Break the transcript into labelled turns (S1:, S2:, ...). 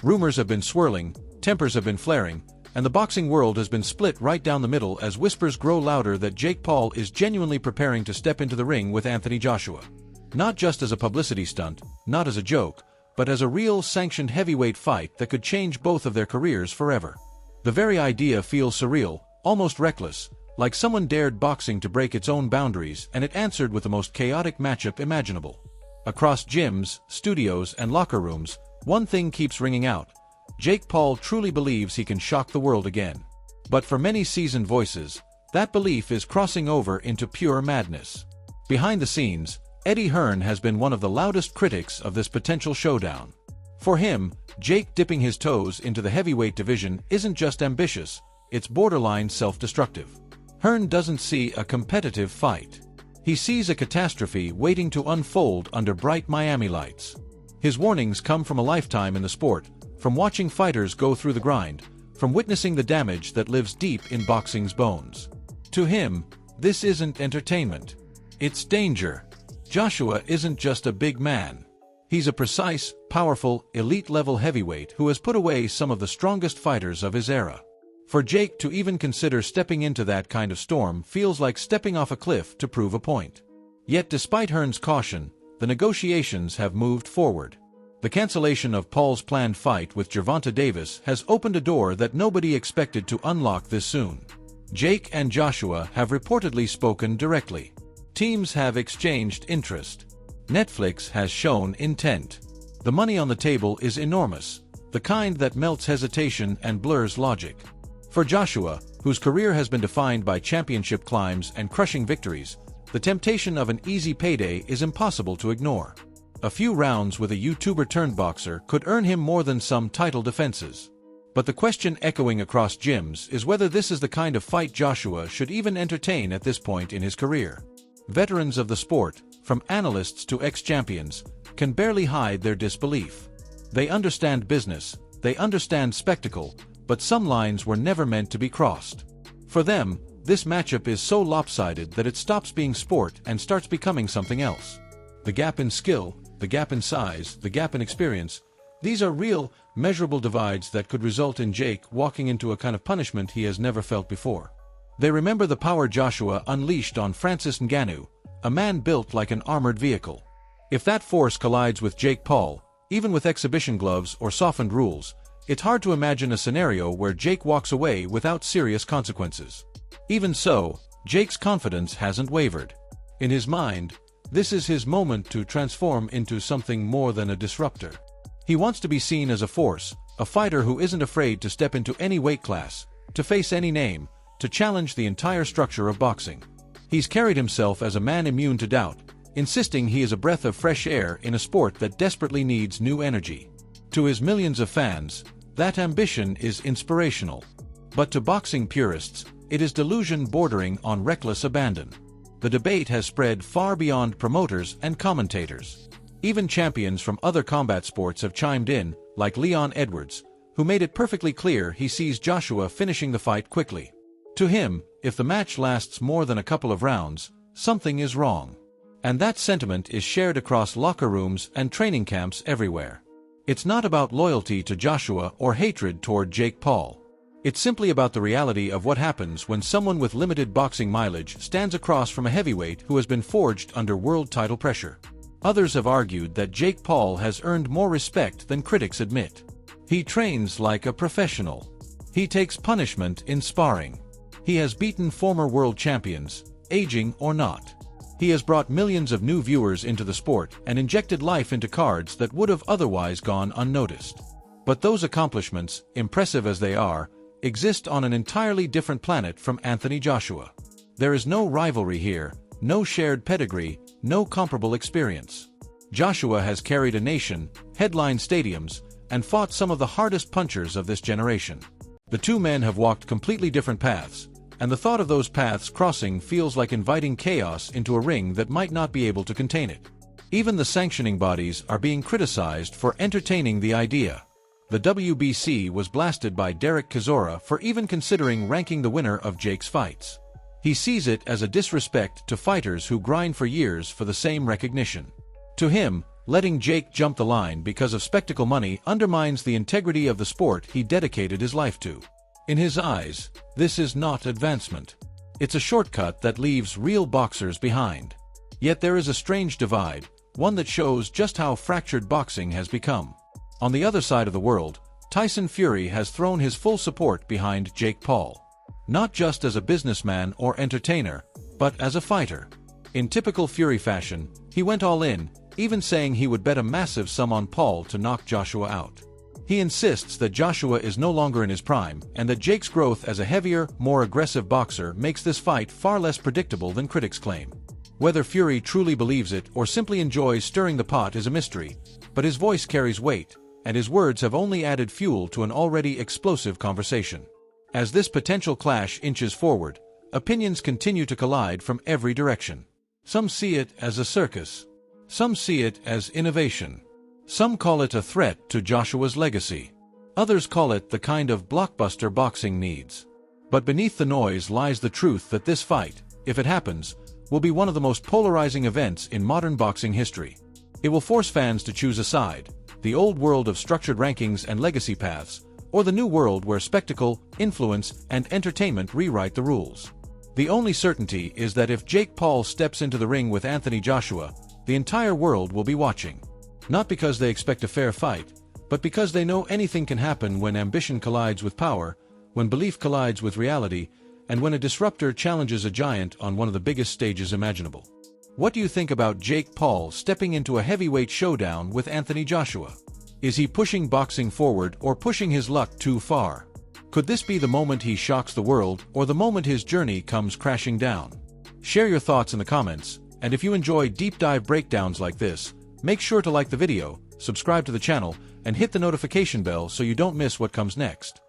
S1: Rumors have been swirling, tempers have been flaring, and the boxing world has been split right down the middle as whispers grow louder that Jake Paul is genuinely preparing to step into the ring with Anthony Joshua. Not just as a publicity stunt, not as a joke, but as a real sanctioned heavyweight fight that could change both of their careers forever. The very idea feels surreal, almost reckless, like someone dared boxing to break its own boundaries and it answered with the most chaotic matchup imaginable. Across gyms, studios, and locker rooms, one thing keeps ringing out. Jake Paul truly believes he can shock the world again. But for many seasoned voices, that belief is crossing over into pure madness. Behind the scenes, Hearn has been one of the loudest critics of this potential showdown. For him, Jake dipping his toes into the heavyweight division isn't just ambitious, it's borderline self-destructive. Hearn doesn't see a competitive fight. He sees a catastrophe waiting to unfold under bright Miami lights. His warnings come from a lifetime in the sport, from watching fighters go through the grind, from witnessing the damage that lives deep in boxing's bones. To him, this isn't entertainment. It's danger. Joshua isn't just a big man. He's a precise, powerful, elite-level heavyweight who has put away some of the strongest fighters of his era. For Jake to even consider stepping into that kind of storm feels like stepping off a cliff to prove a point. Yet despite Hearn's caution, the negotiations have moved forward. The cancellation of Paul's planned fight with Gervonta Davis has opened a door that nobody expected to unlock this soon. Jake and Joshua have reportedly spoken directly. Teams have exchanged interest. Netflix has shown intent. The money on the table is enormous, the kind that melts hesitation and blurs logic. For Joshua, whose career has been defined by championship climbs and crushing victories, the temptation of an easy payday is impossible to ignore. A few rounds with a YouTuber-turned-boxer could earn him more than some title defenses. But the question echoing across gyms is whether this is the kind of fight Joshua should even entertain at this point in his career. Veterans of the sport, from analysts to ex-champions, can barely hide their disbelief. They understand business, they understand spectacle, but some lines were never meant to be crossed. For them, this matchup is so lopsided that it stops being sport and starts becoming something else. The gap in skill, the gap in size, the gap in experience, these are real, measurable divides that could result in Jake walking into a kind of punishment he has never felt before. They remember the power Joshua unleashed on Francis Ngannou, a man built like an armored vehicle. If that force collides with Jake Paul, even with exhibition gloves or softened rules, it's hard to imagine a scenario where Jake walks away without serious consequences. Even so, Jake's confidence hasn't wavered. In his mind, this is his moment to transform into something more than a disruptor. He wants to be seen as a force, a fighter who isn't afraid to step into any weight class, to face any name, to challenge the entire structure of boxing. He's carried himself as a man immune to doubt, insisting he is a breath of fresh air in a sport that desperately needs new energy. To his millions of fans, that ambition is inspirational. But to boxing purists, it is delusion bordering on reckless abandon. The debate has spread far beyond promoters and commentators. Even champions from other combat sports have chimed in, like Leon Edwards, who made it perfectly clear he sees Joshua finishing the fight quickly. To him, if the match lasts more than a couple of rounds, something is wrong. And that sentiment is shared across locker rooms and training camps everywhere. It's not about loyalty to Joshua or hatred toward Jake Paul. It's simply about the reality of what happens when someone with limited boxing mileage stands across from a heavyweight who has been forged under world title pressure. Others have argued that Jake Paul has earned more respect than critics admit. He trains like a professional. He takes punishment in sparring. He has beaten former world champions, aging or not. He has brought millions of new viewers into the sport and injected life into cards that would have otherwise gone unnoticed. But those accomplishments, impressive as they are, exist on an entirely different planet from Anthony Joshua. There is no rivalry here, no shared pedigree, no comparable experience. Joshua has carried a nation, headlined stadiums, and fought some of the hardest punchers of this generation. The two men have walked completely different paths, and the thought of those paths crossing feels like inviting chaos into a ring that might not be able to contain it. Even the sanctioning bodies are being criticized for entertaining the idea. The WBC was blasted by Derek Chisora for even considering ranking the winner of Jake's fights. He sees it as a disrespect to fighters who grind for years for the same recognition. To him, Letting Jake jump the line because of spectacle money undermines the integrity of the sport he dedicated his life to. In his eyes, this is not advancement. It's a shortcut that leaves real boxers behind. Yet there is a strange divide, one that shows just how fractured boxing has become. On the other side of the world, Tyson Fury has thrown his full support behind Jake Paul. Not just as a businessman or entertainer, but as a fighter. In typical Fury fashion, he went all in, even saying he would bet a massive sum on Paul to knock Joshua out. He insists that Joshua is no longer in his prime, and that Jake's growth as a heavier, more aggressive boxer makes this fight far less predictable than critics claim. Whether Fury truly believes it or simply enjoys stirring the pot is a mystery, but his voice carries weight, and his words have only added fuel to an already explosive conversation. As this potential clash inches forward, opinions continue to collide from every direction. Some see it as a circus. Some see it as innovation. Some call it a threat to Joshua's legacy. Others call it the kind of blockbuster boxing needs. But beneath the noise lies the truth that this fight, if it happens, will be one of the most polarizing events in modern boxing history. It will force fans to choose a side, the old world of structured rankings and legacy paths, or the new world where spectacle, influence, and entertainment rewrite the rules. The only certainty is that if Jake Paul steps into the ring with Anthony Joshua, the entire world will be watching. Not because they expect a fair fight, but because they know anything can happen when ambition collides with power, when belief collides with reality, and when a disruptor challenges a giant on one of the biggest stages imaginable. What do you think about Jake Paul stepping into a heavyweight showdown with Anthony Joshua? Is he pushing boxing forward or pushing his luck too far? Could this be the moment he shocks the world or the moment his journey comes crashing down? Share your thoughts in the comments, and if you enjoy deep dive breakdowns like this, make sure to like the video, subscribe to the channel, and hit the notification bell so you don't miss what comes next.